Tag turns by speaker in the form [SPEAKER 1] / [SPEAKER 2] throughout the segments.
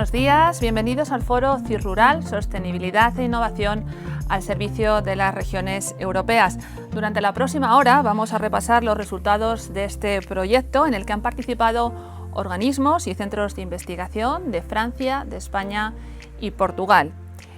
[SPEAKER 1] Buenos días, bienvenidos al foro CIRRURAL, Sostenibilidad e Innovación al servicio de las regiones europeas. Durante la próxima hora vamos a repasar los resultados de este proyecto en el que han participado organismos y centros de investigación de Francia, de España y Portugal.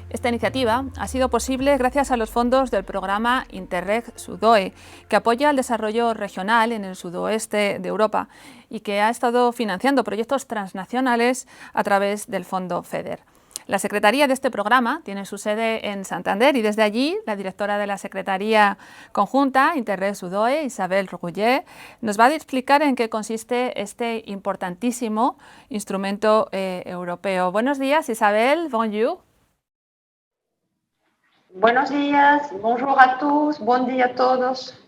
[SPEAKER 1] Esta iniciativa ha sido posible gracias a los fondos del programa Interreg SUDOE, que apoya el desarrollo regional en el sudoeste de Europa y que ha estado financiando proyectos transnacionales a través del fondo FEDER. La secretaría de este programa tiene su sede en Santander y desde allí la directora de la Secretaría Conjunta Interreg SUDOE, Isabel Rugullet, nos va a explicar en qué consiste este importantísimo instrumento europeo. Buenos días, Isabel. Bonjour.
[SPEAKER 2] Buenos días, bonjour a todos, buen día a todos.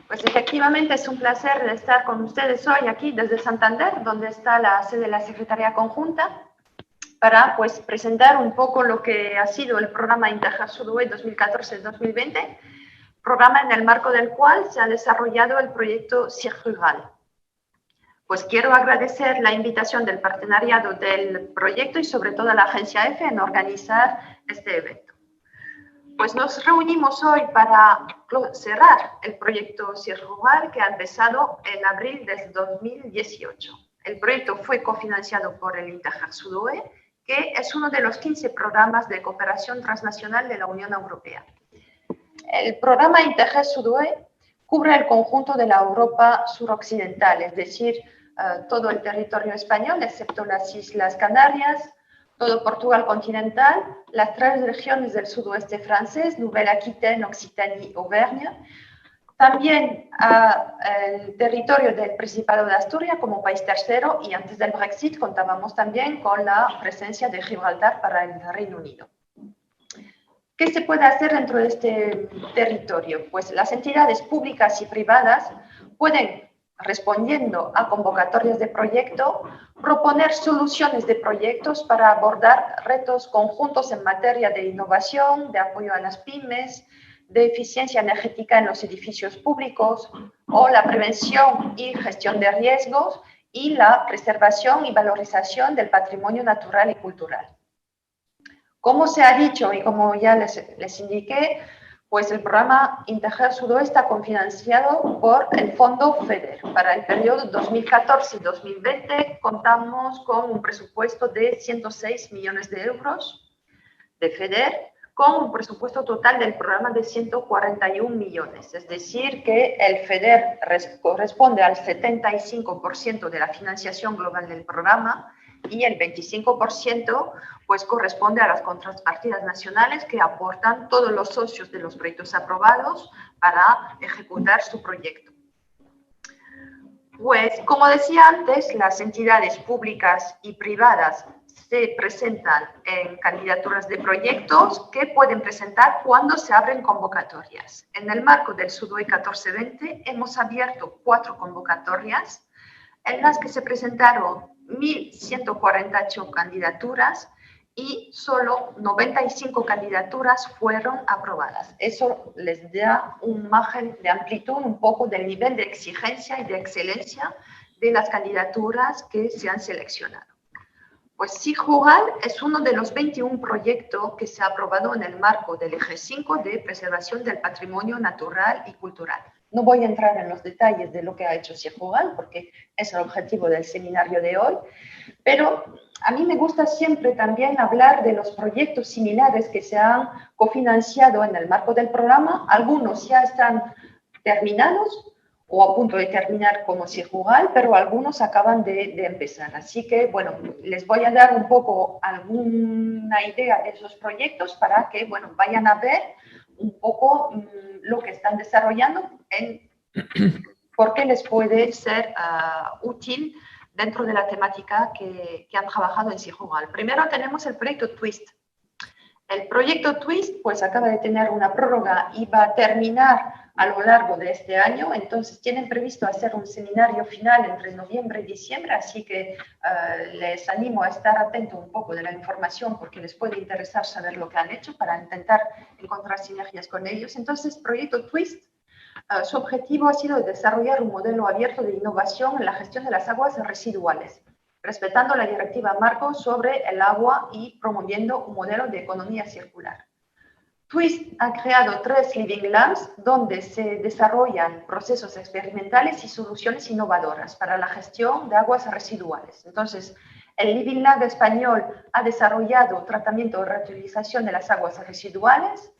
[SPEAKER 2] Pues efectivamente es un placer estar con ustedes hoy aquí desde Santander, donde está la sede de la Secretaría Conjunta, para pues presentar un poco lo que ha sido el programa Interreg SUDOE 2014-2020, programa en el marco del cual se ha desarrollado el proyecto CIRRURAL. Pues quiero agradecer la invitación del partenariado del proyecto y sobre todo a la Agencia EFE en organizar este evento. Pues nos reunimos hoy para cerrar el proyecto CIRRURAL que ha empezado en abril de 2018. El proyecto fue cofinanciado por el Interreg SUDOE, que es uno de los 15 programas de cooperación transnacional de la Unión Europea. El programa Interreg SUDOE cubre el conjunto de la Europa suroccidental, es decir, todo el territorio español, excepto las Islas Canarias, todo Portugal continental, las 3 regiones del sudoeste francés, Nouvelle-Aquitaine, Occitanie y Auvergne, también el territorio del Principado de Asturias como país tercero y antes del Brexit contábamos también con la presencia de Gibraltar para el Reino Unido. ¿Qué se puede hacer dentro de este territorio? Pues las entidades públicas y privadas pueden, respondiendo a convocatorias de proyecto, proponer soluciones de proyectos para abordar retos conjuntos en materia de innovación, de apoyo a las pymes, de eficiencia energética en los edificios públicos o la prevención y gestión de riesgos y la preservación y valorización del patrimonio natural y cultural. Como se ha dicho y como ya les indiqué, pues el programa Interreg SUDOE está cofinanciado por el fondo FEDER. Para el periodo 2014 y 2020 contamos con un presupuesto de 106 millones de euros de FEDER, con un presupuesto total del programa de 141 millones. Es decir, que el FEDER corresponde al 75% de la financiación global del programa y el 25% pues corresponde a las contrapartidas nacionales que aportan todos los socios de los proyectos aprobados para ejecutar su proyecto. Pues, como decía antes, las entidades públicas y privadas se presentan en candidaturas de proyectos que pueden presentar cuando se abren convocatorias. En el marco del SUDOE 14-20 hemos abierto 4 convocatorias en las que se presentaron 1.148 candidaturas y solo 95 candidaturas fueron aprobadas. Eso les da un margen de amplitud, un poco del nivel de exigencia y de excelencia de las candidaturas que se han seleccionado. Pues CIRRURAL es uno de los 21 proyectos que se ha aprobado en el marco del eje 5 de preservación del patrimonio natural y cultural. No voy a entrar en los detalles de lo que ha hecho CIRRURAL porque es el objetivo del seminario de hoy, pero a mí me gusta siempre también hablar de los proyectos similares que se han cofinanciado en el marco del programa. Algunos ya están terminados o a punto de terminar como CIRRURAL, pero algunos acaban de empezar. Así que, bueno, les voy a dar un poco alguna idea de esos proyectos para que, bueno, vayan a ver un poco lo que están desarrollando, por qué les puede ser útil dentro de la temática que han trabajado en CIRRURAL. Primero tenemos el proyecto TWIST. El proyecto TWIST pues acaba de tener una prórroga y va a terminar a lo largo de este año, entonces tienen previsto hacer un seminario final entre noviembre y diciembre, así que les animo a estar atentos un poco de la información porque les puede interesar saber lo que han hecho para intentar encontrar sinergias con ellos. Entonces, proyecto TWIST, su objetivo ha sido desarrollar un modelo abierto de innovación en la gestión de las aguas residuales. respetando la Directiva Marco sobre el agua y promoviendo un modelo de economía circular. Twist ha creado 3 Living Labs donde se desarrollan procesos experimentales y soluciones innovadoras para la gestión de aguas residuales. Entonces, el Living Lab español ha desarrollado tratamiento y reutilización de las aguas residuales.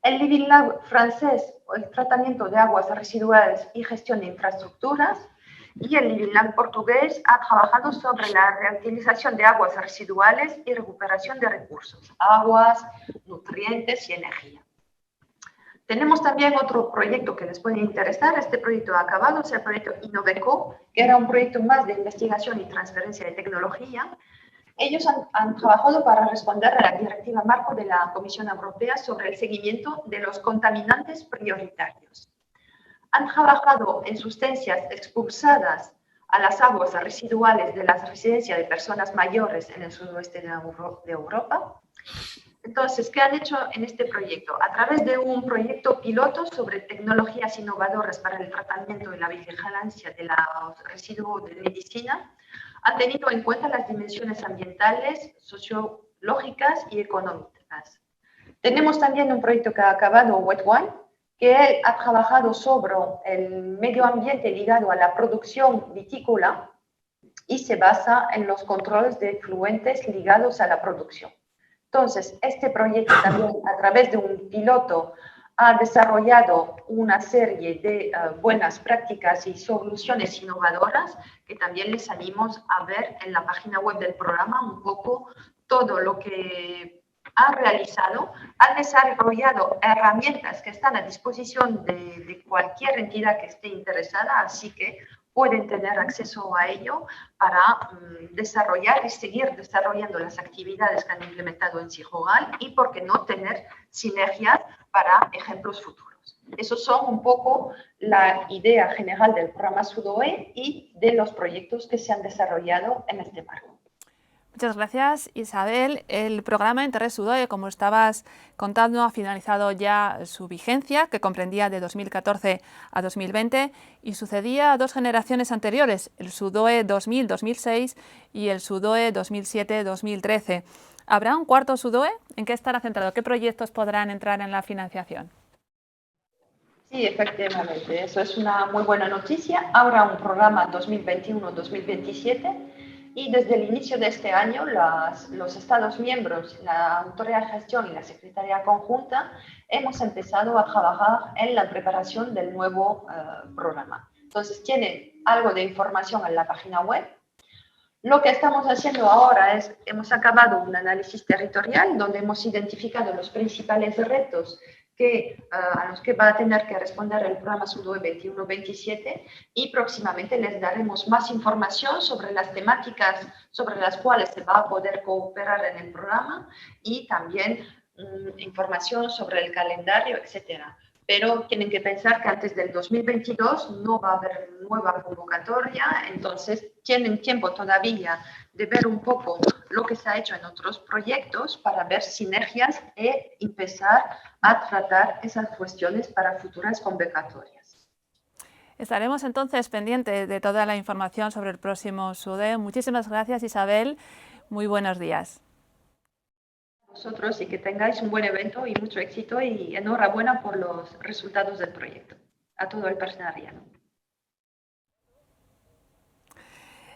[SPEAKER 2] El Living Lab francés, el tratamiento de aguas residuales y gestión de infraestructuras. Y el Living Lab portugués ha trabajado sobre la reutilización de aguas residuales y recuperación de recursos, aguas, nutrientes y energía. Tenemos también otro proyecto que les puede interesar. Este proyecto ha acabado, es el proyecto Innoveco, que era un proyecto más de investigación y transferencia de tecnología. Ellos han trabajado para responder a la Directiva Marco de la Comisión Europea sobre el seguimiento de los contaminantes prioritarios. Han trabajado en sustancias expulsadas a las aguas residuales de las residencias de personas mayores en el sudoeste de Europa. Entonces, ¿qué han hecho en este proyecto? A través de un proyecto piloto sobre tecnologías innovadoras para el tratamiento y la vigilancia de los residuos de medicina, han tenido en cuenta las dimensiones ambientales, sociológicas y económicas. Tenemos también un proyecto que ha acabado, Wet One, que él ha trabajado sobre el medio ambiente ligado a la producción vitícola y se basa en los controles de efluentes ligados a la producción. Entonces, este proyecto también, a través de un piloto, ha desarrollado una serie de buenas prácticas y soluciones innovadoras que también les animamos a ver en la página web del programa un poco todo lo que ha realizado. Han desarrollado herramientas que están a disposición de cualquier entidad que esté interesada, así que pueden tener acceso a ello para desarrollar y seguir desarrollando las actividades que han implementado en Sijogal y, por qué no, tener sinergias para ejemplos futuros. Esos son un poco la idea general del programa SUDOE y de los proyectos que se han desarrollado en este marco.
[SPEAKER 1] Muchas gracias, Isabel. El programa Interreg SUDOE, como estabas contando, ha finalizado ya su vigencia, que comprendía de 2014 a 2020 y sucedía a 2 generaciones anteriores, el SUDOE 2000-2006 y el SUDOE 2007-2013. ¿Habrá un cuarto SUDOE? ¿En qué estará centrado? ¿Qué proyectos podrán entrar en la financiación?
[SPEAKER 2] Sí, efectivamente, eso es una muy buena noticia. Habrá un programa 2021-2027 y desde el inicio de este año los Estados miembros, la Autoridad de Gestión y la Secretaría Conjunta hemos empezado a trabajar en la preparación del nuevo programa. Entonces, tienen algo de información en la página web. Lo que estamos haciendo ahora es, hemos acabado un análisis territorial donde hemos identificado los principales retos a los que va a tener que responder el programa SUDOE 21-27 y próximamente les daremos más información sobre las temáticas sobre las cuales se va a poder cooperar en el programa y también información sobre el calendario, etcétera. Pero tienen que pensar que antes del 2022 no va a haber nueva convocatoria, entonces tienen tiempo todavía de ver un poco lo que se ha hecho en otros proyectos para ver sinergias e empezar a tratar esas cuestiones para futuras convocatorias.
[SPEAKER 1] Estaremos entonces pendientes de toda la información sobre el próximo SUDOE. Muchísimas gracias, Isabel. Muy buenos días.
[SPEAKER 2] Vosotros y que tengáis un buen evento y mucho éxito y enhorabuena por los resultados del proyecto. A todo el personal riano.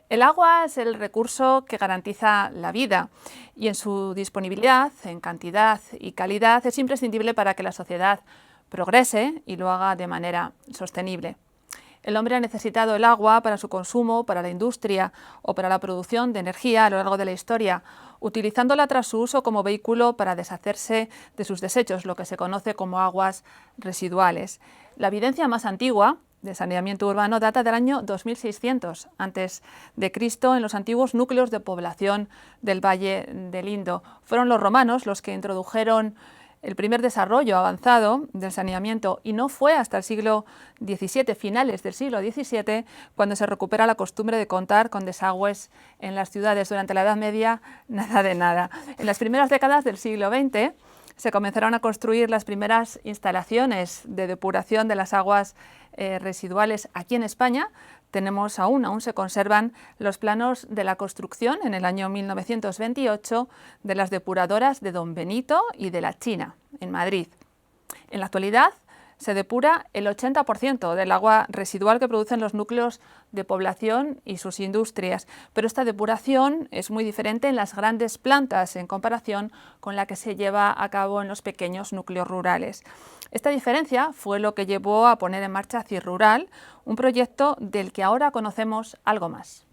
[SPEAKER 1] El agua es el recurso que garantiza la vida y en su disponibilidad, en cantidad y calidad, es imprescindible para que la sociedad progrese y lo haga de manera sostenible. El hombre ha necesitado el agua para su consumo, para la industria o para la producción de energía a lo largo de la historia, utilizándola tras su uso como vehículo para deshacerse de sus desechos, lo que se conoce como aguas residuales. La evidencia más antigua de saneamiento urbano data del año 2600 a.C. en los antiguos núcleos de población del Valle del Indo. Fueron los romanos los que introdujeron el primer desarrollo avanzado del saneamiento y no fue hasta el siglo XVII, finales del siglo XVII, cuando se recupera la costumbre de contar con desagües en las ciudades. Durante la Edad Media, nada de nada. En las primeras décadas del siglo XX se comenzaron a construir las primeras instalaciones de depuración de las aguas residuales aquí en España, tenemos aún se conservan los planos de la construcción en el año 1928 de las depuradoras de Don Benito y de La China, en Madrid. En la actualidad se depura el 80% del agua residual que producen los núcleos de población y sus industrias, pero esta depuración es muy diferente en las grandes plantas en comparación con la que se lleva a cabo en los pequeños núcleos rurales. Esta diferencia fue lo que llevó a poner en marcha CIRrural, un proyecto del que ahora conocemos algo más.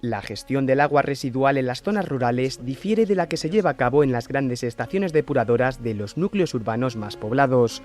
[SPEAKER 3] La gestión del agua residual en las zonas rurales difiere de la que se lleva a cabo en las grandes estaciones depuradoras de los núcleos urbanos más poblados.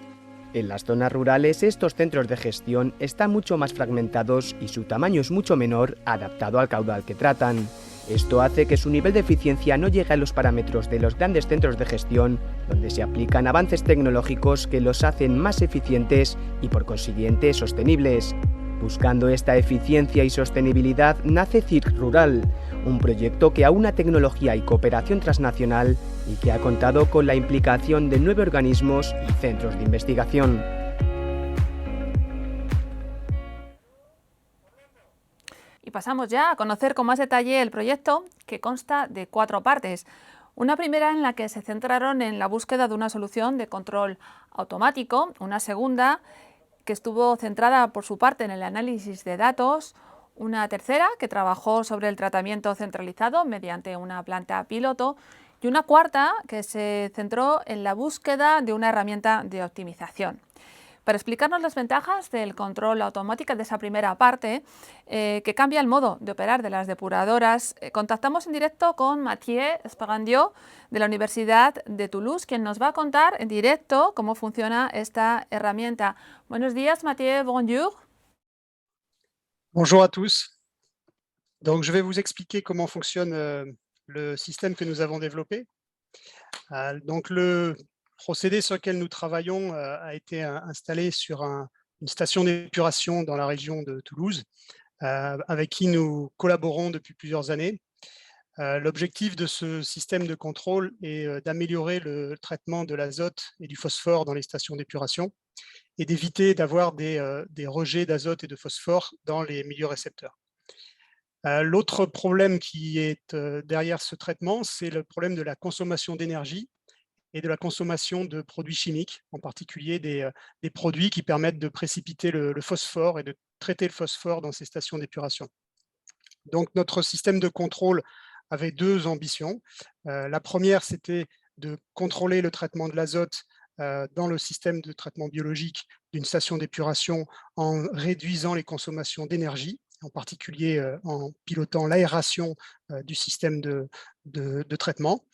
[SPEAKER 3] En las zonas rurales estos centros de gestión están mucho más fragmentados y su tamaño es mucho menor, adaptado al caudal que tratan. Esto hace que su nivel de eficiencia no llegue a los parámetros de los grandes centros de gestión, donde se aplican avances tecnológicos que los hacen más eficientes y por consiguiente sostenibles. Buscando esta eficiencia y sostenibilidad nace CIRrural, un proyecto que aúna tecnología y cooperación transnacional y que ha contado con la implicación de 9 organismos y centros de investigación.
[SPEAKER 1] Y pasamos ya a conocer con más detalle el proyecto, que consta de 4 partes. Una primera en la que se centraron en la búsqueda de una solución de control automático, una segunda que estuvo centrada por su parte en el análisis de datos, una tercera que trabajó sobre el tratamiento centralizado mediante una planta piloto y una cuarta que se centró en la búsqueda de una herramienta de optimización. Para explicarnos las ventajas del control automático de esa primera parte, que cambia el modo de operar de las depuradoras, contactamos en directo con Mathieu Espagandió de la Universidad de Toulouse, quien nos va a contar en directo cómo funciona esta herramienta. Buenos días, Mathieu, bonjour.
[SPEAKER 4] Bonjour à tous. Donc, je vais vous expliquer comment fonctionne le système que nous avons développé. Donc, le procédé sur lequel nous travaillons a été installé sur une station d'épuration dans la région de Toulouse, avec qui nous collaborons depuis plusieurs années. L'objectif de ce système de contrôle est d'améliorer le traitement de l'azote et du phosphore dans les stations d'épuration et d'éviter d'avoir des rejets d'azote et de phosphore dans les milieux récepteurs. L'autre problème qui est derrière ce traitement, c'est le problème de la consommation d'énergie et de la consommation de produits chimiques, en particulier des produits qui permettent de précipiter le phosphore et de traiter le phosphore dans ces stations d'épuration. Donc notre système de contrôle avait 2 ambitions. La première, c'était de contrôler le traitement de l'azote dans le système de traitement biologique d'une station d'épuration en réduisant les consommations d'énergie, en particulier en pilotant l'aération du système de traitement,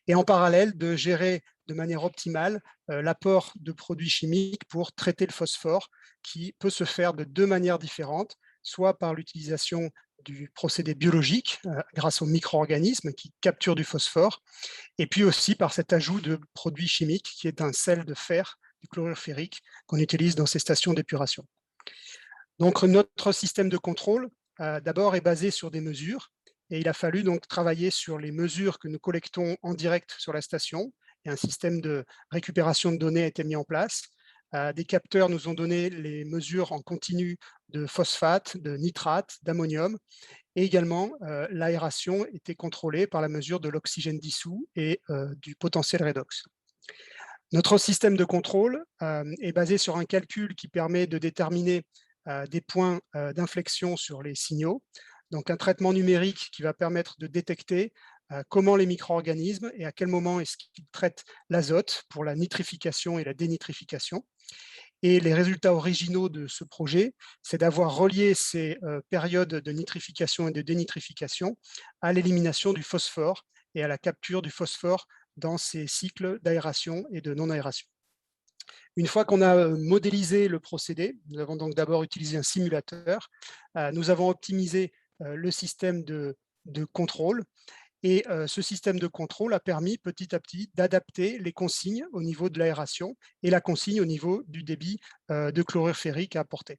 [SPEAKER 4] et en parallèle de gérer de manière optimale l'apport de produits chimiques pour traiter le phosphore, qui peut se faire de 2 manières différentes, soit par l'utilisation du procédé biologique grâce aux micro-organismes qui capturent du phosphore, et puis aussi par cet ajout de produits chimiques qui est un sel de fer, du chlorure ferrique, qu'on utilise dans ces stations d'épuration. Donc notre système de contrôle d'abord est basé sur des mesures, et il a fallu donc travailler sur les mesures que nous collectons en direct sur la station, et un système de récupération de données a été mis en place. Des capteurs nous ont donné les mesures en continu de phosphate, de nitrate, d'ammonium, et également l'aération était contrôlée par la mesure de l'oxygène dissous et du potentiel redox. Notre système de contrôle est basé sur un calcul qui permet de déterminer des points d'inflexion sur les signaux, donc un traitement numérique qui va permettre de détecter comment les micro-organismes et à quel moment est-ce qu'ils traitent l'azote pour la nitrification et la dénitrification. Et les résultats originaux de ce projet, c'est d'avoir relié ces périodes de nitrification et de dénitrification à l'élimination du phosphore et à la capture du phosphore dans ces cycles d'aération et de non-aération. Une fois qu'on a modélisé le procédé, nous avons donc d'abord utilisé un simulateur, nous avons optimisé le système de contrôle, et ce système de contrôle a permis petit à petit d'adapter les consignes au niveau de l'aération et la consigne au niveau du débit de chlorure ferrique à apporter.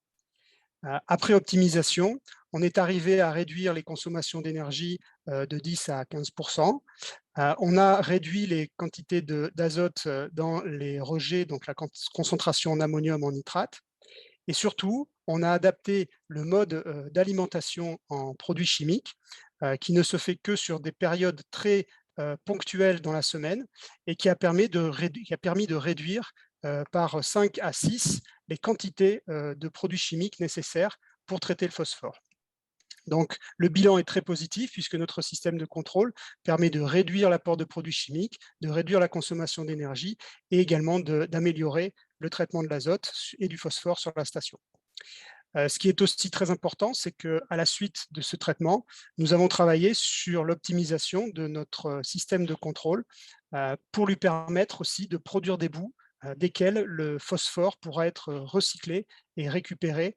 [SPEAKER 4] Après optimisation, on est arrivé à réduire les consommations d'énergie de 10 à 15%. On a réduit les quantités d'azote dans les rejets, donc la concentration en ammonium en nitrate. Et surtout, on a adapté le mode d'alimentation en produits chimiques qui ne se fait que sur des périodes très ponctuelles dans la semaine et qui a permis de réduire par 5 à 6 les quantités de produits chimiques nécessaires pour traiter le phosphore. Donc, le bilan est très positif puisque notre système de contrôle permet de réduire l'apport de produits chimiques, de réduire la consommation d'énergie et également d'améliorer le traitement de l'azote et du phosphore sur la station. Ce qui est aussi très important, c'est qu'à la suite de ce traitement, nous avons travaillé sur l'optimisation de notre système de contrôle pour lui permettre aussi de produire des boues desquelles le phosphore pourra être recyclé et récupéré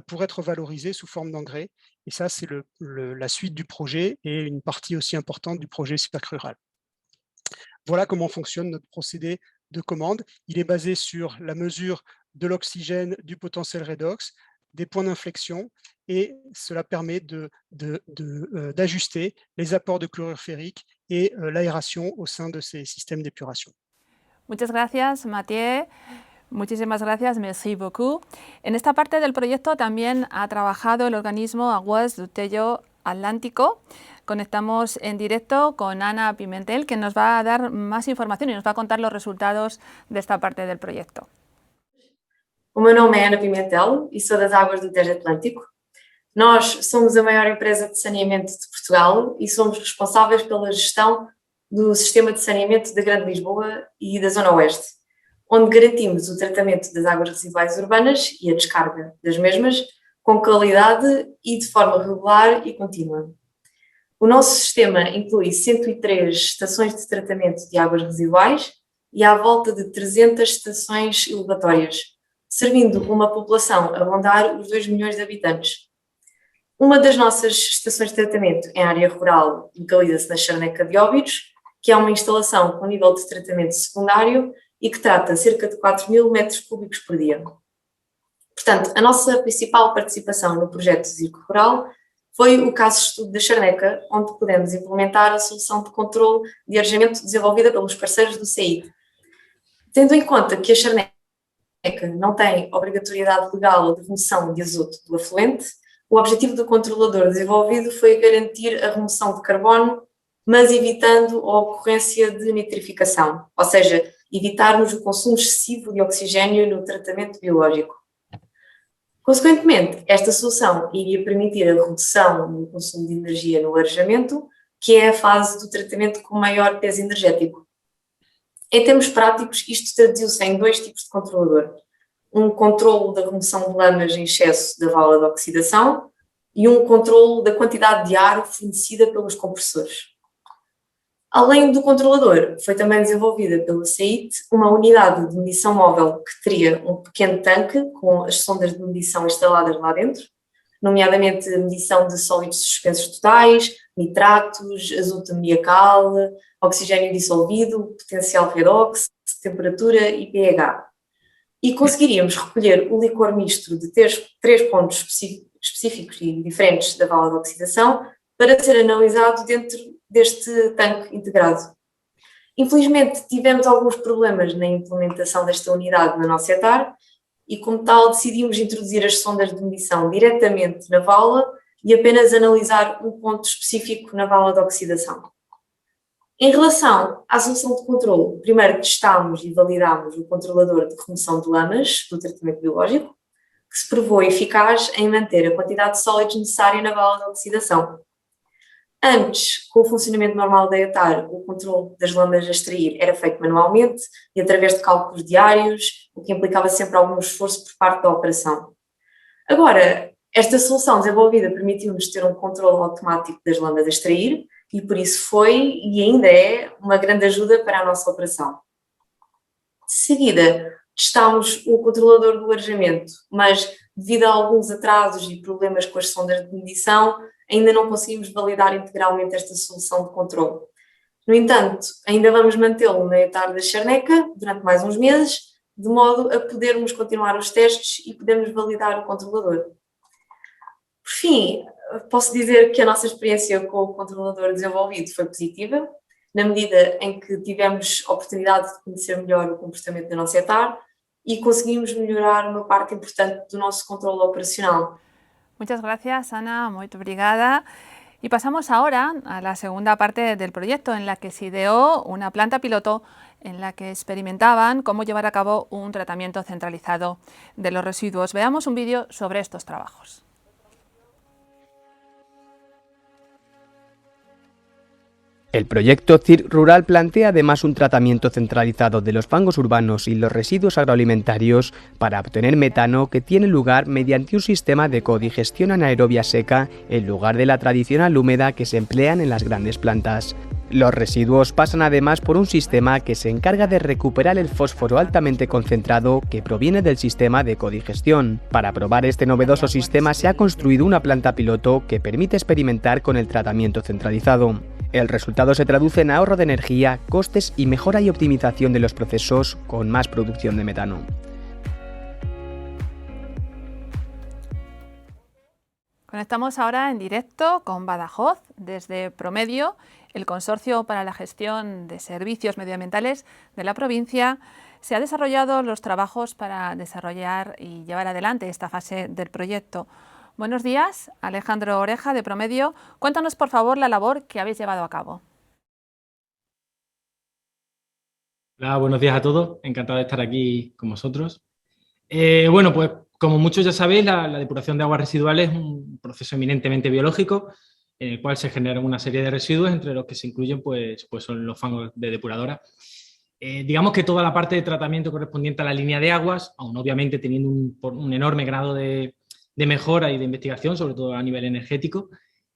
[SPEAKER 4] pour être valorisé sous forme d'engrais. Et ça, c'est la suite du projet et une partie aussi importante du projet SPAC rural. Voilà comment fonctionne notre procédé de commande. Il est basé sur la mesure de l'oxygène, du potentiel redox, des points d'inflexion, et cela permet d'ajuster les apports de chlorure ferrique et l'aération au sein de ces systèmes d'épuration.
[SPEAKER 1] Muchas gracias, Mathieu. Muchísimas gracias, merci beaucoup. En esta parte del proyecto también ha trabajado el organismo Aguas do Tejo Atlántico. Conectamos en directo con Ana Pimentel, que nos va a dar más información y nos va a contar los resultados de esta parte del proyecto.
[SPEAKER 5] O meu nome é Ana Pimentel e sou das Águas do Tejo Atlântico. Nós somos a maior empresa de saneamento de Portugal e somos responsáveis pela gestão do sistema de saneamento da Grande Lisboa e da Zona Oeste, onde garantimos o tratamento das águas residuais urbanas e a descarga das mesmas com qualidade e de forma regular e contínua. O nosso sistema inclui 103 estações de tratamento de águas residuais e à volta de 300 estações elevatórias, servindo uma população a rondar os 2 milhões de habitantes. Uma das nossas estações de tratamento em área rural localiza-se na Charneca de Óbidos, que é uma instalação com nível de tratamento secundário e que trata cerca de 4.000 metros cúbicos por dia. Portanto, a nossa principal participação no projeto Zirco Rural foi o caso de estudo da Charneca, onde pudemos implementar a solução de controle de arejamento desenvolvida pelos parceiros do CEID. Tendo em conta que a Charneca não tem obrigatoriedade legal de remoção de azoto do afluente, o objetivo do controlador desenvolvido foi garantir a remoção de carbono, mas evitando a ocorrência de nitrificação, ou seja, evitarmos o consumo excessivo de oxigênio no tratamento biológico. Consequentemente, esta solução iria permitir a redução no consumo de energia no arejamento, que é a fase do tratamento com maior peso energético. Em termos práticos, isto traduziu-se em 2 tipos de controlador. Um controlo da remoção de lamas em excesso da vala de oxidação e um controlo da quantidade de ar fornecida pelos compressores. Além do controlador, foi também desenvolvida pela CEIT uma unidade de medição móvel que teria um pequeno tanque com as sondas de medição instaladas lá dentro, nomeadamente medição de sólidos suspensos totais, nitratos, azoto amoniacal, oxigênio dissolvido, potencial redox, temperatura e pH. E conseguiríamos recolher o licor misto de 3 pontos específicos e diferentes da vala de oxidação para ser analisado dentro deste tanque integrado. Infelizmente, tivemos alguns problemas na implementação desta unidade na nossa hectare e, como tal, decidimos introduzir as sondas de medição diretamente na vala e apenas analisar um ponto específico na vala de oxidação. Em relação à solução de controle, primeiro testámos e validámos o controlador de remoção de lamas do tratamento biológico, que se provou eficaz em manter a quantidade de sólidos necessária na vala de oxidação. Antes, com o funcionamento normal da hectare, o controle das lamas a extrair era feito manualmente e através de cálculos diários, o que implicava sempre algum esforço por parte da operação. Agora, esta solução desenvolvida permitiu-nos ter um controle automático das lamas a extrair e por isso foi e ainda é uma grande ajuda para a nossa operação. De seguida, testámos o controlador do arejamento, mas devido a alguns atrasos e problemas com as sondas de medição, ainda não conseguimos validar integralmente esta solução de controle. No entanto, ainda vamos mantê-lo na hectare da Charneca durante mais uns meses, de modo a podermos continuar os testes e podermos validar o controlador. Por fim, posso dizer que a nossa experiência com o controlador desenvolvido foi positiva, na medida em que tivemos a oportunidade de conhecer melhor o comportamento da nossa hectare e conseguimos melhorar uma parte importante do nosso controle operacional.
[SPEAKER 1] Muchas gracias, Ana, muy obrigada. Y pasamos ahora a la segunda parte del proyecto, en la que se ideó una planta piloto en la que experimentaban cómo llevar a cabo un tratamiento centralizado de los residuos. Veamos un vídeo sobre estos trabajos.
[SPEAKER 3] El proyecto CIR Rural plantea además un tratamiento centralizado de los fangos urbanos y los residuos agroalimentarios para obtener metano, que tiene lugar mediante un sistema de codigestión anaerobia seca en lugar de la tradicional húmeda que se emplean en las grandes plantas. Los residuos pasan además por un sistema que se encarga de recuperar el fósforo altamente concentrado que proviene del sistema de codigestión. Para probar este novedoso sistema se ha construido una planta piloto que permite experimentar con el tratamiento centralizado. El resultado se traduce en ahorro de energía, costes y mejora y optimización de los procesos con más producción de metano.
[SPEAKER 1] Conectamos ahora en directo con Badajoz, desde Promedio, el Consorcio para la Gestión de Servicios Medioambientales de la provincia. Se han desarrollado los trabajos para desarrollar y llevar adelante esta fase del proyecto. Buenos días, Alejandro Oreja, de Promedio. Cuéntanos, por favor, la labor que habéis llevado a cabo.
[SPEAKER 6] Hola, buenos días a todos. Encantado de estar aquí con vosotros. Bueno, pues como muchos ya sabéis, la depuración de aguas residuales es un proceso eminentemente biológico en el cual se generan una serie de residuos, entre los que se incluyen pues son los fangos de depuradora. Digamos que toda la parte de tratamiento correspondiente a la línea de aguas, aun obviamente teniendo un enorme grado de mejora y de investigación, sobre todo a nivel energético,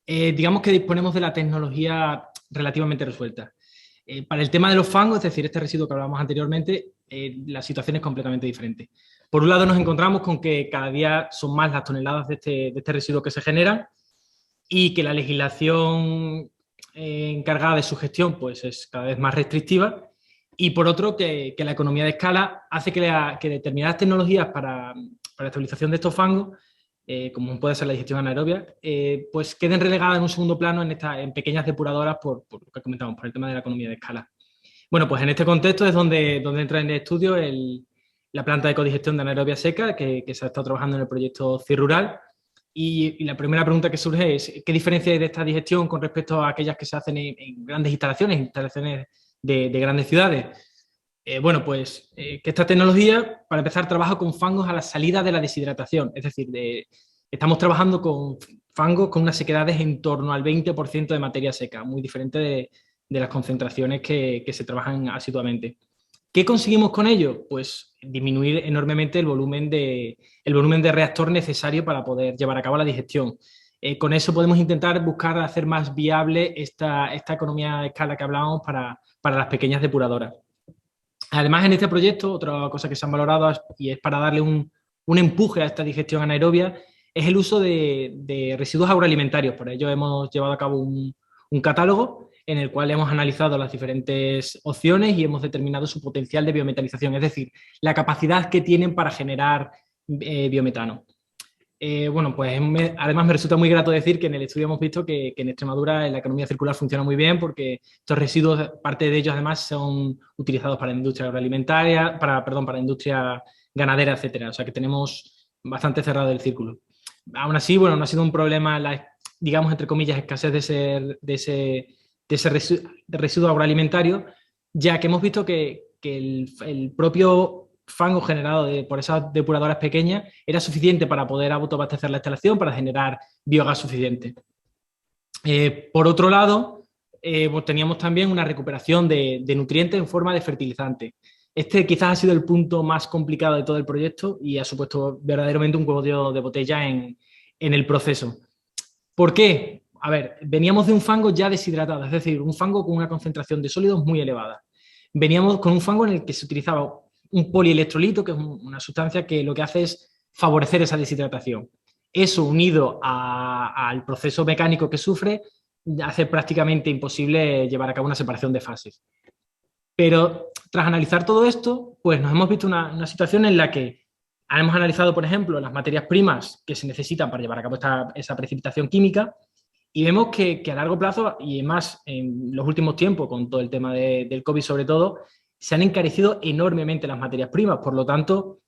[SPEAKER 6] digamos que disponemos de la tecnología relativamente resuelta. Para el tema de los fangos, es decir, este residuo que hablábamos anteriormente, la situación es completamente diferente. Por un lado nos encontramos con que cada día son más las toneladas de este residuo que se generan y que la legislación encargada de su gestión pues es cada vez más restrictiva, y por otro que la economía de escala hace que determinadas tecnologías para la estabilización de estos fangos, como puede ser la digestión anaerobia, pues queden relegadas en un segundo plano en pequeñas depuradoras por lo que comentamos, por el tema de la economía de escala. Bueno, pues en este contexto es donde entra en el estudio la planta de codigestión de anaerobia seca que se ha estado trabajando en el proyecto CIR Rural. Y la primera pregunta que surge es ¿qué diferencia hay de esta digestión con respecto a aquellas que se hacen en grandes instalaciones de grandes ciudades? Bueno, pues que esta tecnología, para empezar, trabaja con fangos a la salida de la deshidratación, es decir, estamos trabajando con fangos con unas sequedades en torno al 20% de materia seca, muy diferente de las concentraciones que se trabajan asiduamente. ¿Qué conseguimos con ello? Pues disminuir enormemente el volumen de reactor necesario para poder llevar a cabo la digestión. Con eso podemos intentar buscar hacer más viable esta economía de escala que hablábamos para las pequeñas depuradoras. Además, en este proyecto, otra cosa que se han valorado y es para darle un empuje a esta digestión anaerobia es el uso de residuos agroalimentarios. Por ello hemos llevado a cabo un catálogo en el cual hemos analizado las diferentes opciones y hemos determinado su potencial de biometanización, es decir, la capacidad que tienen para generar biometano. Bueno, pues además me resulta muy grato decir que en el estudio hemos visto que en Extremadura la economía circular funciona muy bien, porque estos residuos, parte de ellos además son utilizados para la industria agroalimentaria, para la industria ganadera, etcétera. O sea que tenemos bastante cerrado el círculo. Aún así, bueno, no ha sido un problema digamos, entre comillas, escasez de ese residuo agroalimentario, ya que hemos visto que el propio fango generado por esas depuradoras pequeñas era suficiente para poder autoabastecer la instalación, para generar biogás suficiente. Por otro lado, pues teníamos también una recuperación de nutrientes en forma de fertilizante. Este quizás ha sido el punto más complicado de todo el proyecto y ha supuesto verdaderamente un cuello de botella en el proceso. ¿Por qué? A ver, veníamos de un fango ya deshidratado, es decir, un fango con una concentración de sólidos muy elevada. Veníamos con un fango en el que se utilizaba un polielectrolito, que es una sustancia que lo que hace es favorecer esa deshidratación. Eso, unido al proceso mecánico que sufre, hace prácticamente imposible llevar a cabo una separación de fases. Pero tras analizar todo esto, pues nos hemos visto una situación en la que hemos analizado, por ejemplo, las materias primas que se necesitan para llevar a cabo esa precipitación química, y vemos que a largo plazo, y más en los últimos tiempos, con todo el tema del COVID sobre todo, se han encarecido enormemente las materias primas, por lo tanto,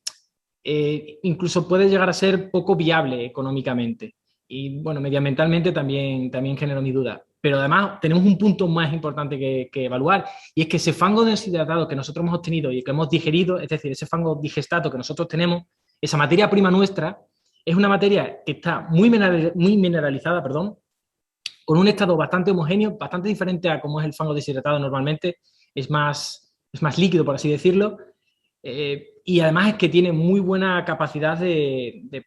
[SPEAKER 6] incluso puede llegar a ser poco viable económicamente. Y bueno, medioambientalmente también genero mi duda. Pero además tenemos un punto más importante que evaluar, y es que ese fango deshidratado que nosotros hemos obtenido y que hemos digerido, es decir, ese fango digestato que nosotros tenemos, esa materia prima nuestra, es una materia que está muy mineralizada, con un estado bastante homogéneo, bastante diferente a cómo es el fango deshidratado normalmente, es más líquido, por así decirlo, y además es que tiene muy buena capacidad de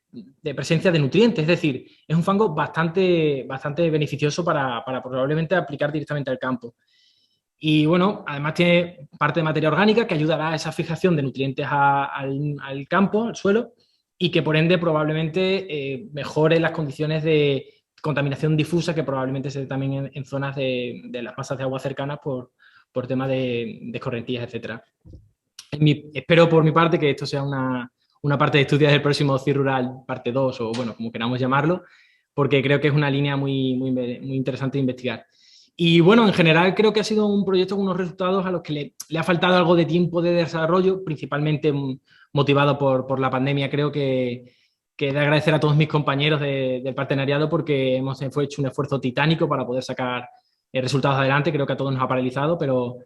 [SPEAKER 6] presencia de nutrientes, es decir, es un fango bastante beneficioso para probablemente aplicar directamente al campo. Y bueno, además tiene parte de materia orgánica que ayudará a esa fijación de nutrientes al campo, al suelo, y que por ende probablemente mejore las condiciones de contaminación difusa que probablemente se dé también en zonas de las masas de agua cercanas por tema de escorrentías, etcétera. Espero por mi parte que esto sea una parte de estudios del próximo CIR Rural parte 2, o bueno, como queramos llamarlo, porque creo que es una línea muy interesante de investigar. Y bueno, en general creo que ha sido un proyecto con unos resultados a los que le ha faltado algo de tiempo de desarrollo, principalmente motivado por la pandemia. Creo que de agradecer a todos mis compañeros del partenariado, porque hemos hecho un esfuerzo titánico para poder sacar resultados adelante. Creo que a todos nos ha paralizado, pero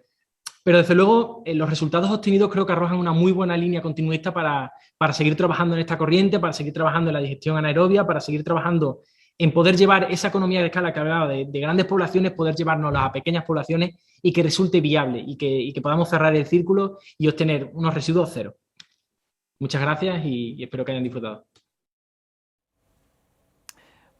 [SPEAKER 6] desde luego los resultados obtenidos creo que arrojan una muy buena línea continuista para seguir trabajando en esta corriente, para seguir trabajando en la digestión anaerobia, para seguir trabajando en poder llevar esa economía de escala que hablaba de grandes poblaciones, poder llevárnosla a pequeñas poblaciones y que resulte viable y que podamos cerrar el círculo y obtener unos residuos cero. Muchas gracias y espero que hayan disfrutado.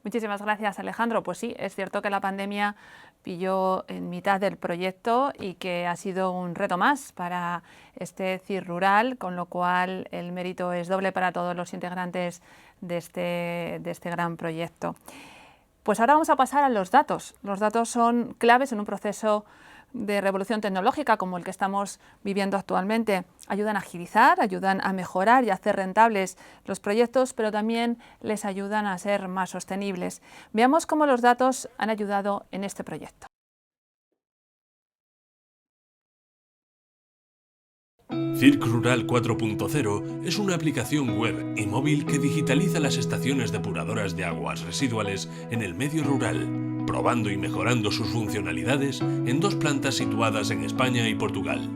[SPEAKER 1] Muchísimas gracias, Alejandro. Pues sí, es cierto que la pandemia pilló en mitad del proyecto y que ha sido un reto más para este CIR Rural, con lo cual el mérito es doble para todos los integrantes de este gran proyecto. Pues ahora vamos a pasar a los datos. Los datos son claves en un proceso de revolución tecnológica como el que estamos viviendo actualmente. Ayudan a agilizar, ayudan a mejorar y a hacer rentables los proyectos, pero también les ayudan a ser más sostenibles. Veamos cómo los datos han ayudado en este proyecto.
[SPEAKER 7] CIRC Rural 4.0 es una aplicación web y móvil que digitaliza las estaciones depuradoras de aguas residuales en el medio rural, probando y mejorando sus funcionalidades en 2 plantas situadas en España y Portugal.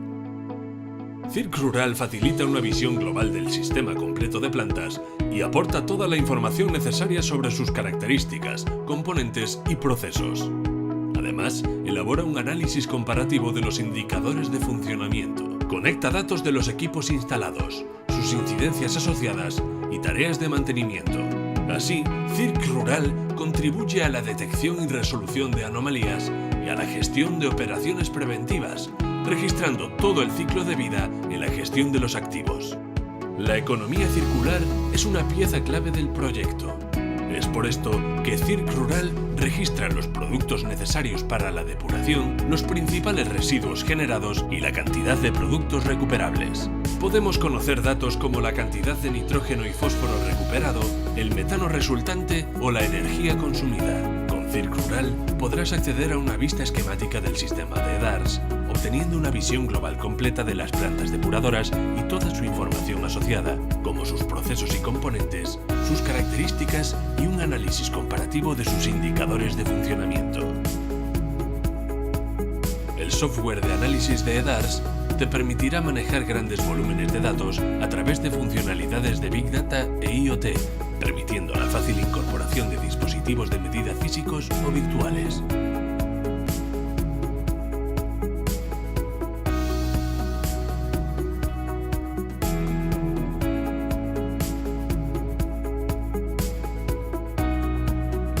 [SPEAKER 7] CIRC Rural facilita una visión global del sistema completo de plantas y aporta toda la información necesaria sobre sus características, componentes y procesos. Además, elabora un análisis comparativo de los indicadores de funcionamiento. Conecta datos de los equipos instalados, sus incidencias asociadas y tareas de mantenimiento. Así, CIRC Rural contribuye a la detección y resolución de anomalías y a la gestión de operaciones preventivas, registrando todo el ciclo de vida en la gestión de los activos. La economía circular es una pieza clave del proyecto. Es por esto que CIRC Rural registra los productos necesarios para la depuración, los principales residuos generados y la cantidad de productos recuperables. Podemos conocer datos como la cantidad de nitrógeno y fósforo recuperado, el metano resultante o la energía consumida. Con CIRC Rural podrás acceder a una vista esquemática del sistema de EDARS, obteniendo una visión global completa de las plantas depuradoras y toda su información asociada, como sus procesos y componentes, sus características y un análisis comparativo de sus indicadores de funcionamiento. El software de análisis de EDARS te permitirá manejar grandes volúmenes de datos a través de funcionalidades de Big Data e IoT, permitiendo la fácil incorporación de dispositivos de medida físicos o virtuales.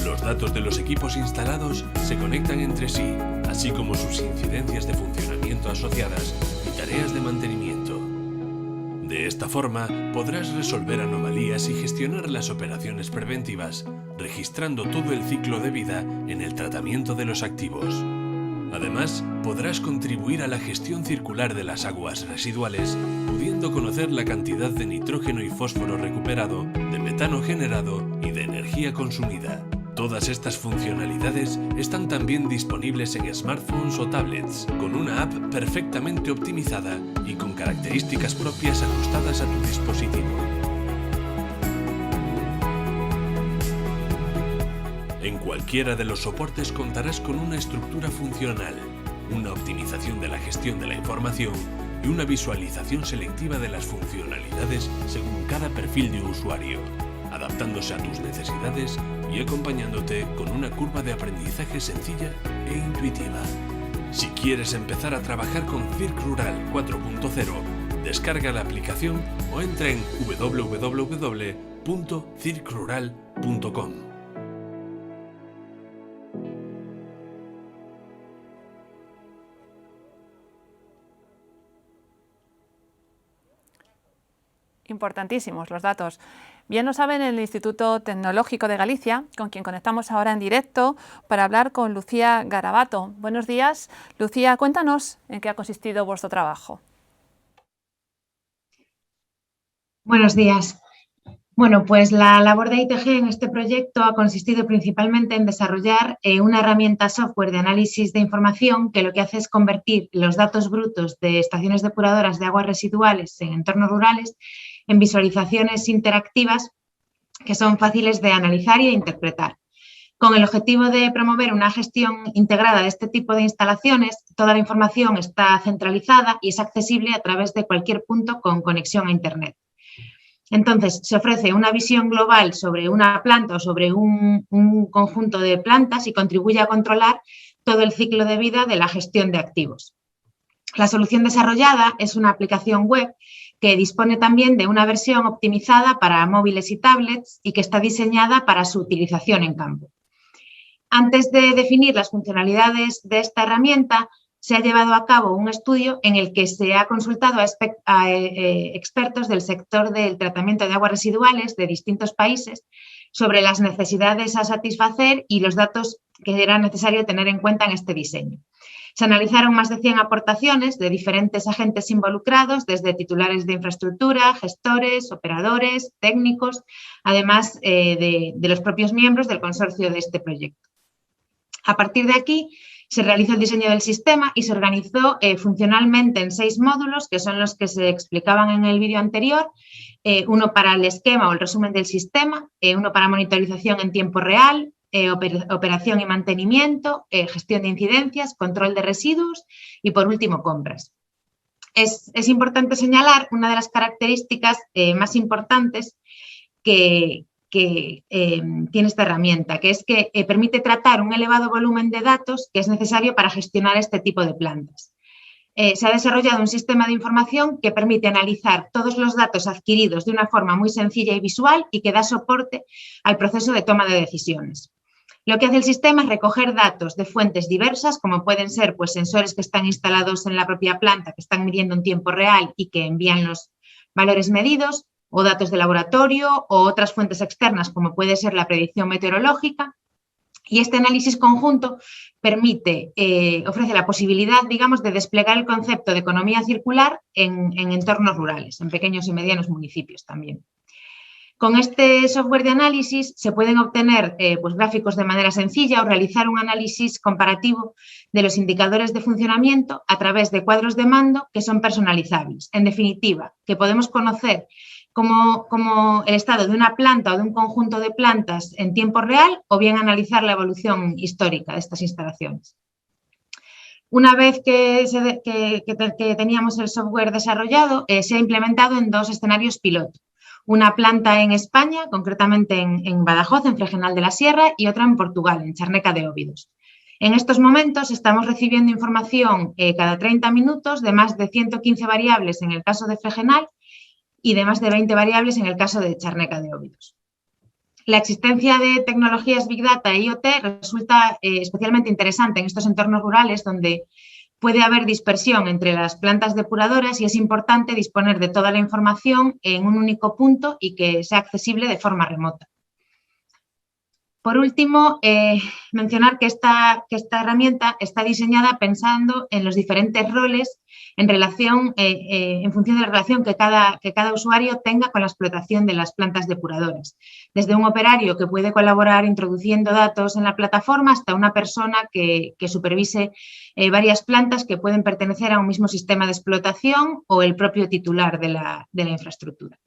[SPEAKER 7] Los datos de los equipos instalados se conectan entre sí, así como sus incidencias de funcionamiento asociadas y tareas de mantenimiento. De esta forma, podrás resolver anomalías y gestionar las operaciones preventivas, registrando todo el ciclo de vida en el tratamiento de los activos. Además, podrás contribuir a la gestión circular de las aguas residuales, pudiendo conocer la cantidad de nitrógeno y fósforo recuperado, de metano generado y de energía consumida. Todas estas funcionalidades están también disponibles en smartphones o tablets, con una app perfectamente optimizada y con características propias ajustadas a tu dispositivo. En cualquiera de los soportes contarás con una estructura funcional, una optimización de la gestión de la información y una visualización selectiva de las funcionalidades según cada perfil de usuario, adaptándose a tus necesidades y acompañándote con una curva de aprendizaje sencilla e intuitiva. Si quieres empezar a trabajar con Circ Rural 4.0, descarga la aplicación o entra en www.circrural.com.
[SPEAKER 1] Importantísimos los datos. Bien lo saben el Instituto Tecnológico de Galicia, con quien conectamos ahora en directo para hablar con Lucía Garabato. Buenos días. Lucía, cuéntanos en qué ha consistido vuestro trabajo.
[SPEAKER 8] Buenos días. Bueno, pues la labor de ITG en este proyecto ha consistido principalmente en desarrollar una herramienta software de análisis de información que lo que hace es convertir los datos brutos de estaciones depuradoras de aguas residuales en entornos rurales en visualizaciones interactivas que son fáciles de analizar e interpretar. Con el objetivo de promover una gestión integrada de este tipo de instalaciones, toda la información está centralizada y es accesible a través de cualquier punto con conexión a Internet. Entonces, se ofrece una visión global sobre una planta o sobre un conjunto de plantas y contribuye a controlar todo el ciclo de vida de la gestión de activos. La solución desarrollada es una aplicación web que dispone también de una versión optimizada para móviles y tablets y que está diseñada para su utilización en campo. Antes de definir las funcionalidades de esta herramienta, se ha llevado a cabo un estudio en el que se ha consultado a expertos del sector del tratamiento de aguas residuales de distintos países sobre las necesidades a satisfacer y los datos que era necesario tener en cuenta en este diseño. Se analizaron más de 100 aportaciones de diferentes agentes involucrados, desde titulares de infraestructura, gestores, operadores, técnicos, además de los propios miembros del consorcio de este proyecto. A partir de aquí, se realizó el diseño del sistema y se organizó funcionalmente en 6 módulos, que son los que se explicaban en el vídeo anterior, uno para el esquema o el resumen del sistema, uno para monitorización en tiempo real, operación y mantenimiento, gestión de incidencias, control de residuos y, por último, compras. Es importante señalar una de las características más importantes que tiene esta herramienta, que es que permite tratar un elevado volumen de datos que es necesario para gestionar este tipo de plantas. Se ha desarrollado un sistema de información que permite analizar todos los datos adquiridos de una forma muy sencilla y visual y que da soporte al proceso de toma de decisiones. Lo que hace el sistema es recoger datos de fuentes diversas, como pueden ser pues, sensores que están instalados en la propia planta, que están midiendo en tiempo real y que envían los valores medidos, o datos de laboratorio o otras fuentes externas, como puede ser la predicción meteorológica. Y este análisis conjunto ofrece la posibilidad, digamos, de desplegar el concepto de economía circular en entornos rurales, en pequeños y medianos municipios también. Con este software de análisis se pueden obtener pues, gráficos de manera sencilla o realizar un análisis comparativo de los indicadores de funcionamiento a través de cuadros de mando que son personalizables. En definitiva, que podemos conocer como el estado de una planta o de un conjunto de plantas en tiempo real o bien analizar la evolución histórica de estas instalaciones. Una vez que teníamos el software desarrollado, se ha implementado en 2 escenarios piloto. Una planta en España, concretamente en Badajoz, en Fregenal de la Sierra, y otra en Portugal, en Charneca de Óbidos. En estos momentos estamos recibiendo información cada 30 minutos de más de 115 variables en el caso de Fregenal y de más de 20 variables en el caso de Charneca de Óbidos. La existencia de tecnologías Big Data e IoT resulta especialmente interesante en estos entornos rurales donde puede haber dispersión entre las plantas depuradoras y es importante disponer de toda la información en un único punto y que sea accesible de forma remota. Por último, mencionar que esta herramienta está diseñada pensando en los diferentes roles en función de la relación que cada usuario tenga con la explotación de las plantas depuradoras. Desde un operario que puede colaborar introduciendo datos en la plataforma hasta una persona que supervise varias plantas que pueden pertenecer a un mismo sistema de explotación o el propio titular de la infraestructura.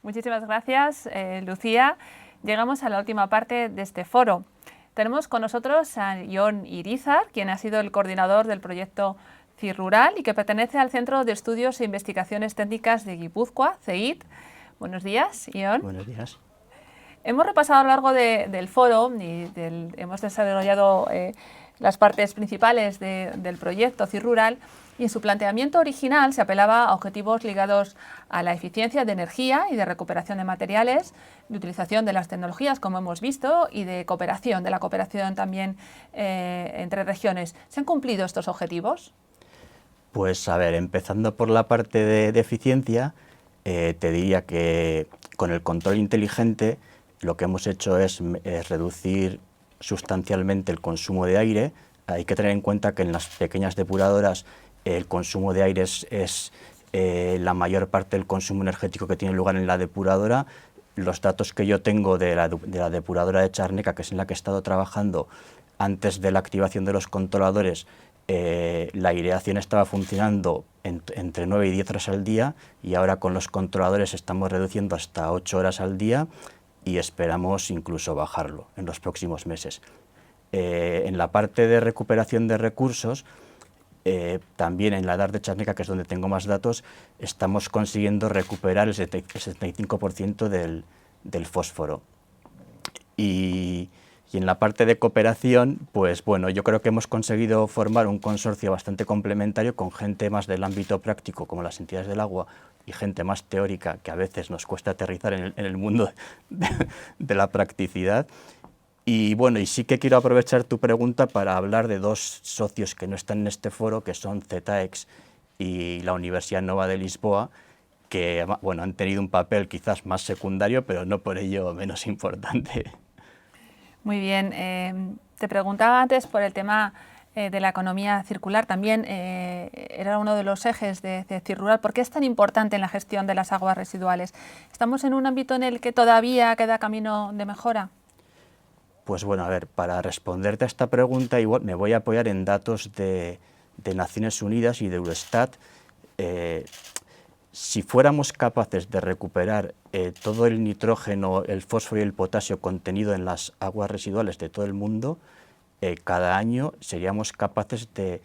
[SPEAKER 1] Muchísimas gracias, Lucía. Llegamos a la última parte de este foro. Tenemos con nosotros a Jon Irizar, quien ha sido el coordinador del proyecto CIRrural y que pertenece al Centro de Estudios e Investigaciones Técnicas de Guipúzcoa, CEIT. Buenos días, Jon.
[SPEAKER 9] Buenos días.
[SPEAKER 1] Hemos repasado a lo largo del foro y hemos desarrollado las partes principales del proyecto CIRrural, y en su planteamiento original se apelaba a objetivos ligados a la eficiencia de energía y de recuperación de materiales, de utilización de las tecnologías, como hemos visto, y de la cooperación también entre regiones. ¿Se han cumplido estos objetivos?
[SPEAKER 9] Pues a ver, empezando por la parte de eficiencia, te diría que con el control inteligente lo que hemos hecho es reducir sustancialmente el consumo de aire. Hay que tener en cuenta que en las pequeñas depuradoras el consumo de aire es la mayor parte del consumo energético que tiene lugar en la depuradora. Los datos que yo tengo de la depuradora de Charneca, que es en la que he estado trabajando antes de la activación de los controladores, la aireación estaba funcionando entre 9 y 10 horas al día, y ahora con los controladores estamos reduciendo hasta 8 horas al día y esperamos incluso bajarlo en los próximos meses. En la parte de recuperación de recursos, también en la edad de Charneca, que es donde tengo más datos, estamos consiguiendo recuperar el 75% del fósforo. Y en la parte de cooperación, pues bueno, yo creo que hemos conseguido formar un consorcio bastante complementario con gente más del ámbito práctico, como las entidades del agua, y gente más teórica, que a veces nos cuesta aterrizar en el mundo de la practicidad. Y bueno, y sí que quiero aprovechar tu pregunta para hablar de dos socios que no están en este foro, que son ZETAEX y la Universidad Nova de Lisboa, que bueno, han tenido un papel quizás más secundario, pero no por ello menos importante.
[SPEAKER 1] Muy bien. Te preguntaba antes por el tema de la economía circular. También era uno de los ejes de CIRrural. ¿Por qué es tan importante en la gestión de las aguas residuales? ¿Estamos en un ámbito en el que todavía queda camino de mejora?
[SPEAKER 9] Pues bueno, a ver, para responderte a esta pregunta igual me voy a apoyar en datos de Naciones Unidas y de Eurostat. Si fuéramos capaces de recuperar todo el nitrógeno, el fósforo y el potasio contenido en las aguas residuales de todo el mundo, cada año seríamos capaces de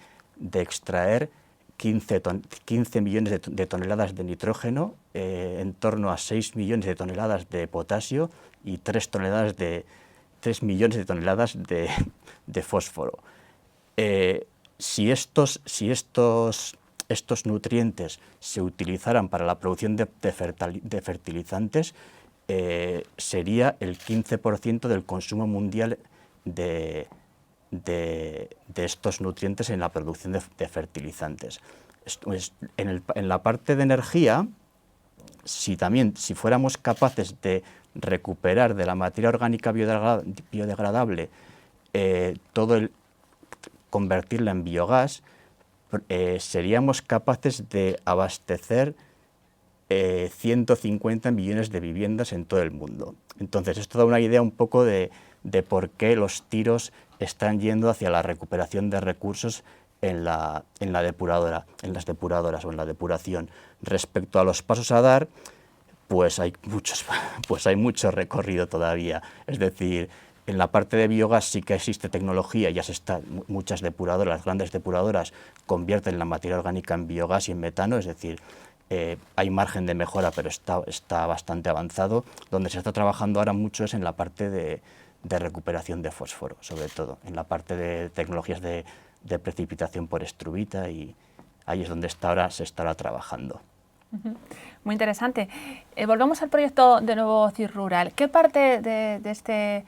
[SPEAKER 9] extraer 15 millones de toneladas de nitrógeno, en torno a 6 millones de toneladas de potasio y 3 millones de toneladas de fósforo. Si estos nutrientes se utilizaran para la producción de fertilizantes, sería el 15% del consumo mundial de estos nutrientes en la producción de fertilizantes. En la parte de energía, si fuéramos capaces de recuperar de la materia orgánica biodegradable convertirla en biogás, seríamos capaces de abastecer 150 millones de viviendas en todo el mundo. Entonces, esto da una idea un poco de por qué los tiros están yendo hacia la recuperación de recursos en las depuradoras o en la depuración. Respecto a los pasos a dar, pues hay mucho recorrido todavía. Es decir, en la parte de biogás sí que existe tecnología, muchas depuradoras, grandes depuradoras, convierten la materia orgánica en biogás y en metano, es decir, hay margen de mejora, pero está bastante avanzado. Donde se está trabajando ahora mucho es en la parte de recuperación de fósforo, sobre todo, en la parte de tecnologías de precipitación por estruvita, y ahí es donde ahora se estará trabajando.
[SPEAKER 1] Muy interesante. Volvemos al proyecto de nuevo CIRrural. ¿Qué parte de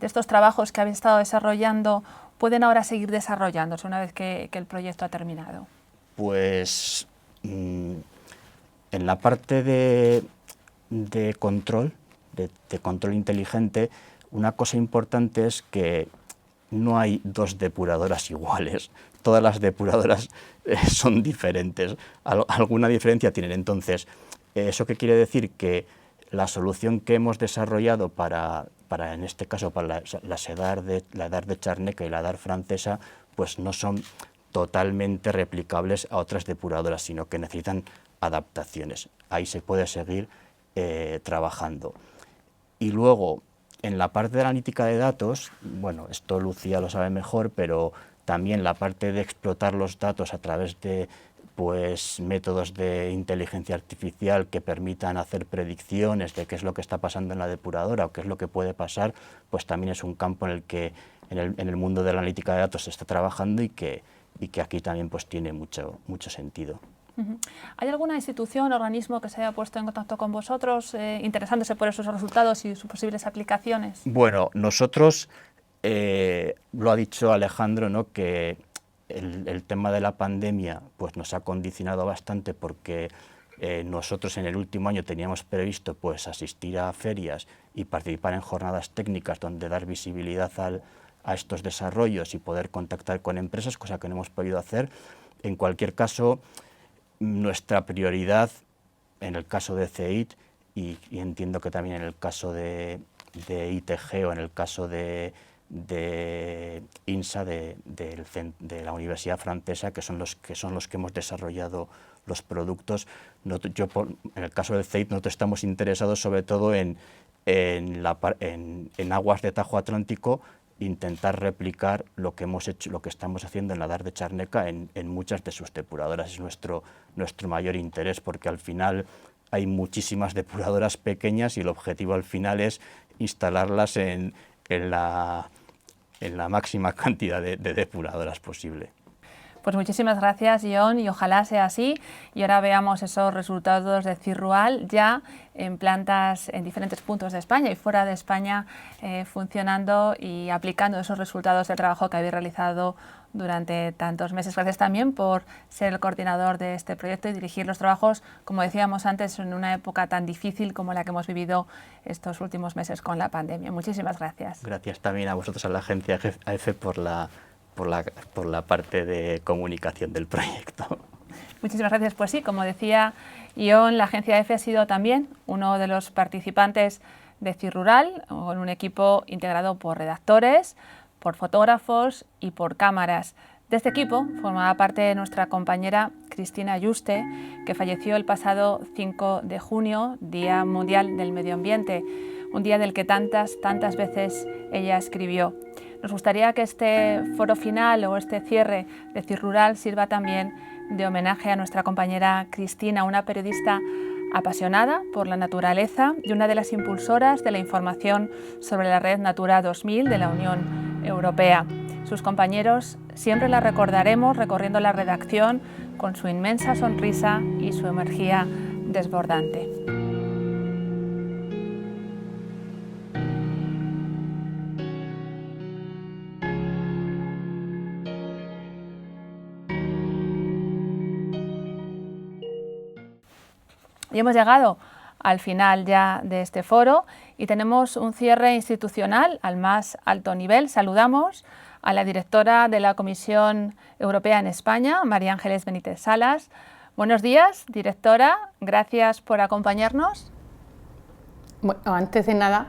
[SPEAKER 1] estos trabajos que habéis estado desarrollando pueden ahora seguir desarrollándose una vez que el proyecto ha terminado?
[SPEAKER 9] Pues en la parte de control de control inteligente, una cosa importante es que no hay dos depuradoras iguales, todas las depuradoras son diferentes, alguna diferencia tienen. Entonces, ¿eso qué quiere decir? Que la solución que hemos desarrollado para en este caso, para la EDAR de Charneca y la EDAR francesa, pues no son totalmente replicables a otras depuradoras, sino que necesitan adaptaciones. Ahí se puede seguir trabajando. Y luego, en la parte de la analítica de datos, bueno, esto Lucía lo sabe mejor, pero también la parte de explotar los datos a través de pues, métodos de inteligencia artificial que permitan hacer predicciones de qué es lo que está pasando en la depuradora o qué es lo que puede pasar, pues también es un campo en el que en el mundo de la analítica de datos se está trabajando y que aquí también pues, tiene mucho sentido.
[SPEAKER 1] ¿Hay alguna institución o organismo que se haya puesto en contacto con vosotros interesándose por esos resultados y sus posibles aplicaciones?
[SPEAKER 9] Bueno, nosotros, lo ha dicho Alejandro, ¿no?, que el tema de la pandemia pues, nos ha condicionado bastante porque nosotros en el último año teníamos previsto pues, asistir a ferias y participar en jornadas técnicas donde dar visibilidad a estos desarrollos y poder contactar con empresas, cosa que no hemos podido hacer. En cualquier caso, nuestra prioridad en el caso de CEIT y entiendo que también en el caso de ITG o en el caso de INSA, de la Universidad Francesa, que son los que hemos desarrollado los productos. En el caso del CEIT nosotros estamos interesados sobre todo en aguas de Tajo Atlántico, intentar replicar lo que hemos hecho, lo que estamos haciendo en la EDAR de Charneca en muchas de sus depuradoras. Es nuestro mayor interés, porque al final hay muchísimas depuradoras pequeñas y el objetivo al final es instalarlas en la máxima cantidad de depuradoras posible.
[SPEAKER 1] Pues muchísimas gracias, John, y ojalá sea así. Y ahora veamos esos resultados de CIRRUAL ya en plantas en diferentes puntos de España y fuera de España, funcionando y aplicando esos resultados del trabajo que habéis realizado durante tantos meses. Gracias también por ser el coordinador de este proyecto y dirigir los trabajos, como decíamos antes, en una época tan difícil como la que hemos vivido estos últimos meses con la pandemia. Muchísimas gracias.
[SPEAKER 9] Gracias también a vosotros, a la agencia AEFE, por la parte de comunicación del proyecto.
[SPEAKER 1] Muchísimas gracias. Pues sí, como decía Ion, la agencia AEFE ha sido también uno de los participantes de CIRRURAL, con un equipo integrado por redactores, por fotógrafos y por cámaras. De este equipo formaba parte nuestra compañera Cristina Yuste, que falleció el pasado 5 de junio, Día Mundial del Medio Ambiente, un día del que tantas veces ella escribió. Nos gustaría que este foro final o este cierre de CIRRURAL sirva también de homenaje a nuestra compañera Cristina, una periodista apasionada por la naturaleza y una de las impulsoras de la información sobre la red Natura 2000 de la Unión Europea. Sus compañeros siempre la recordaremos recorriendo la redacción con su inmensa sonrisa y su energía desbordante. Y hemos llegado al final ya de este foro y tenemos un cierre institucional al más alto nivel. Saludamos a la directora de la Comisión Europea en España, María Ángeles Benítez Salas. Buenos días, directora, gracias por acompañarnos.
[SPEAKER 10] Bueno, antes de nada,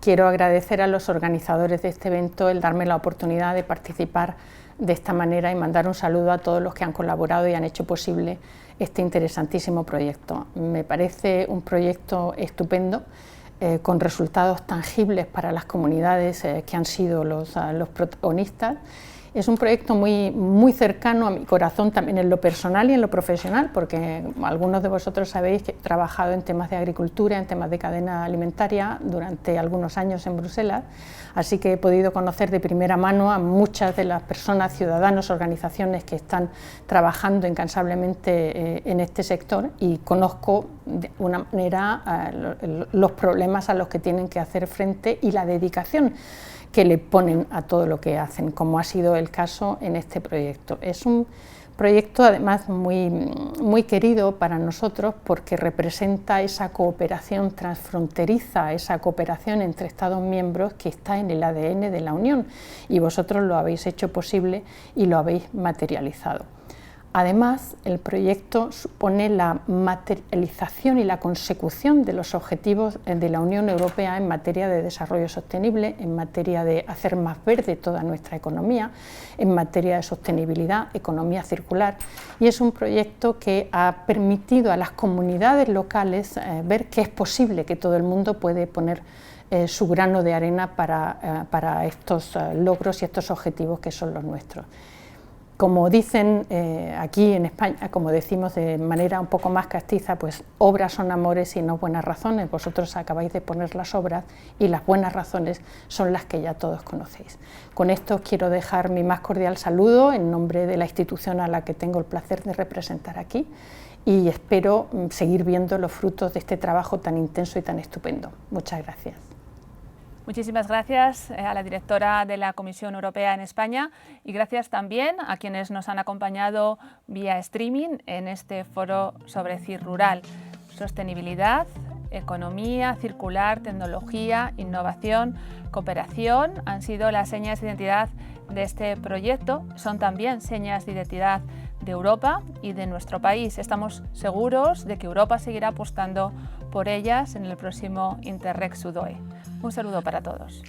[SPEAKER 10] quiero agradecer a los organizadores de este evento el darme la oportunidad de participar de esta manera y mandar un saludo a todos los que han colaborado y han hecho posible este interesantísimo proyecto. Me parece un proyecto estupendo, con resultados tangibles para las comunidades que han sido los protagonistas. Es un proyecto muy cercano a mi corazón, también en lo personal y en lo profesional, porque algunos de vosotros sabéis que he trabajado en temas de agricultura, en temas de cadena alimentaria durante algunos años en Bruselas, así que he podido conocer de primera mano a muchas de las personas, ciudadanos, organizaciones que están trabajando incansablemente en este sector y conozco de una manera los problemas a los que tienen que hacer frente y la dedicación que le ponen a todo lo que hacen, como ha sido el caso en este proyecto. Es un Proyecto además muy querido para nosotros porque representa esa cooperación transfronteriza, esa cooperación entre Estados miembros que está en el ADN de la Unión, y vosotros lo habéis hecho posible y lo habéis materializado. Además, el proyecto supone la materialización y la consecución de los objetivos de la Unión Europea en materia de desarrollo sostenible, en materia de hacer más verde toda nuestra economía, en materia de sostenibilidad, economía circular, y es un proyecto que ha permitido a las comunidades locales ver que es posible, que todo el mundo puede poner su grano de arena para estos logros y estos objetivos que son los nuestros. Como dicen aquí en España, como decimos de manera un poco más castiza, pues obras son amores y no buenas razones. Vosotros acabáis de poner las obras y las buenas razones son las que ya todos conocéis. Con esto quiero dejar mi más cordial saludo en nombre de la institución a la que tengo el placer de representar aquí, y espero seguir viendo los frutos de este trabajo tan intenso y tan estupendo. Muchas gracias.
[SPEAKER 1] Muchísimas gracias a la directora de la Comisión Europea en España, y gracias también a quienes nos han acompañado vía streaming en este foro sobre CIR Rural. Sostenibilidad, economía circular, tecnología, innovación, cooperación han sido las señas de identidad de este proyecto. Son también señas de identidad de Europa y de nuestro país. Estamos seguros de que Europa seguirá apostando por ellas en el próximo Interreg Sudoe. Un saludo para todos.